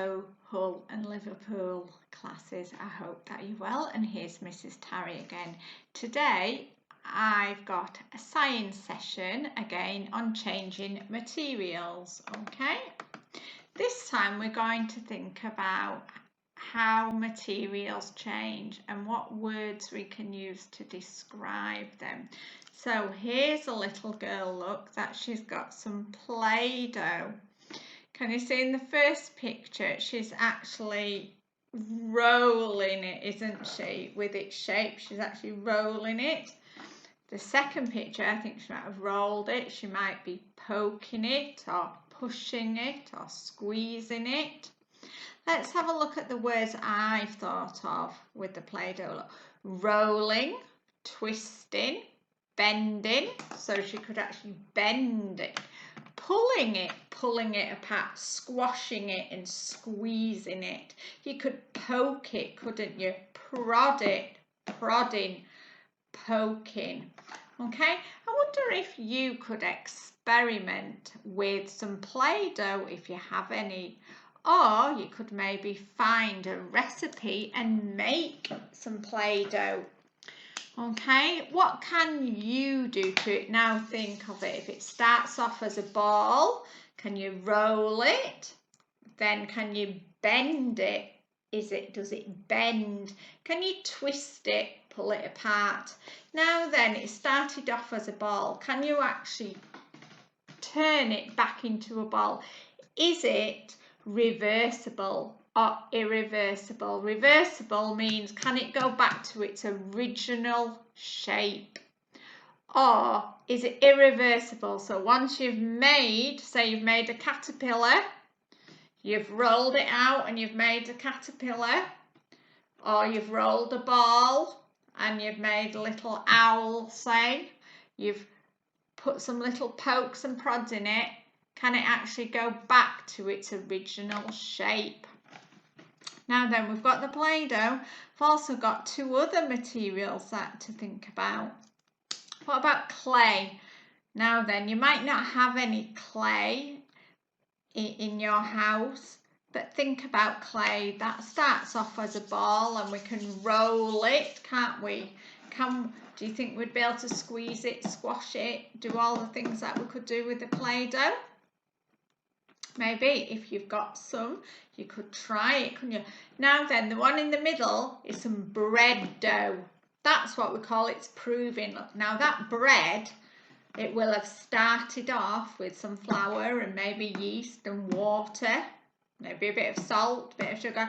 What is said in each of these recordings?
Hello Hull and Liverpool classes, I hope that you're well, and here's Mrs. Tarry again. Today I've got a science session again on changing materials, okay? This time we're going to think about how materials change and what words we can use to describe them. So here's a little girl, look, that she's got some Play-Doh. Can you see in the first picture, she's actually rolling it, isn't she? With its shape, she's actually rolling it. The second picture, I think she might have rolled it. She might be poking it or pushing it or squeezing it. Let's have a look at the words I've thought of with the Play-Doh. Rolling, twisting, bending, so she could actually bend it. Pulling it apart, squashing it and squeezing it. You could poke it, couldn't you? Prod it, prodding, poking. Okay, I wonder if you could experiment with some Play-Doh if you have any, or you could maybe find a recipe and make some Play-Doh. Okay, what can you do to it? Now think of it. If it starts off as a ball, can you roll it? Then can you bend it? Does it bend? Can you twist it, pull it apart? Now then, it started off as a ball. Can you actually turn it back into a ball? Is it reversible or irreversible? Reversible means can it go back to its original shape? Or is it irreversible? So once you've made, say you've made a caterpillar, you've rolled it out and you've made a caterpillar, or you've rolled a ball and you've made a little owl, say, you've put some little pokes and prods in it, can it actually go back to its original shape? Now then, we've got the Play-Doh. We've also got two other materials to think about. What about clay? Now then, you might not have any clay in your house, but think about clay. That starts off as a ball and we can roll it, can't we? Do you think we'd be able to squeeze it, squash it, do all the things that we could do with the Play-Doh? Maybe if you've got some, you could try it, couldn't you? Now then, the one in the middle is some bread dough. That's what we call it's proving. Look, now that bread, it will have started off with some flour and maybe yeast and water, maybe a bit of salt, a bit of sugar.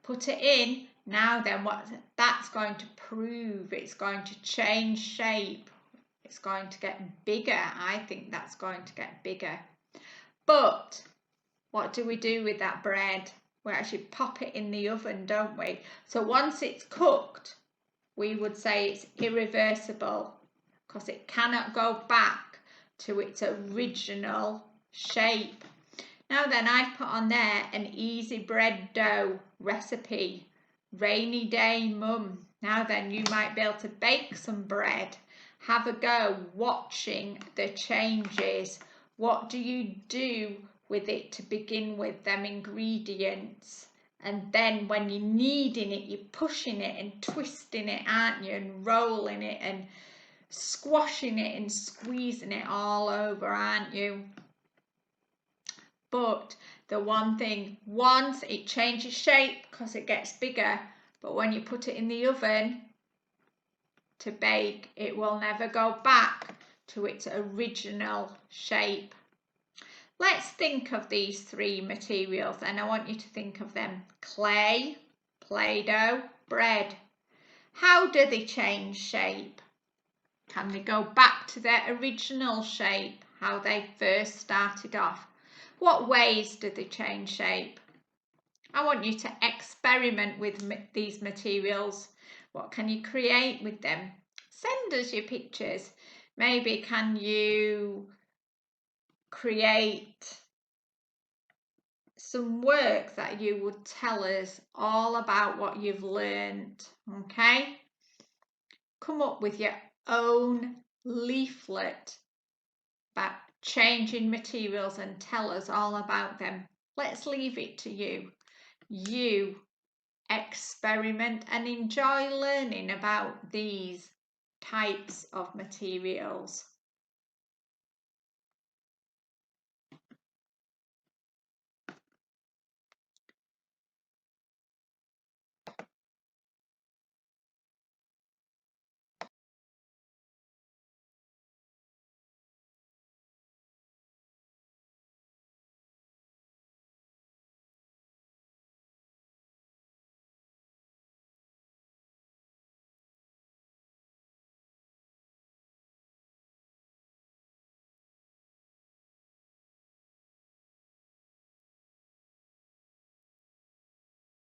Put it in. Now then, what that's going to prove, it's going to change shape. It's going to get bigger. I think that's going to get bigger. But what do we do with that bread? We actually pop it in the oven, don't we? So once it's cooked, we would say it's irreversible because it cannot go back to its original shape. Now then, I've put on there an easy bread dough recipe. Rainy day mum. Now then, you might be able to bake some bread. Have a go watching the changes. What do you do with it to begin with, them ingredients? And then when you're kneading it, you're pushing it and twisting it, aren't you? And rolling it and squashing it and squeezing it all over, aren't you? But the one thing, once it changes shape because it gets bigger, but when you put it in the oven to bake, it will never go back to its original shape. Let's think of these three materials and I want you to think of them. Clay, Play-Doh, bread. How do they change shape? Can they go back to their original shape, how they first started off? What ways do they change shape? I want you to experiment with these materials. What can you create with them? Send us your pictures. Maybe can you create some work that you would tell us all about what you've learned, okay? Come up with your own leaflet about changing materials and tell us all about them. let's leave it to you. You experiment and enjoy learning about these types of materials.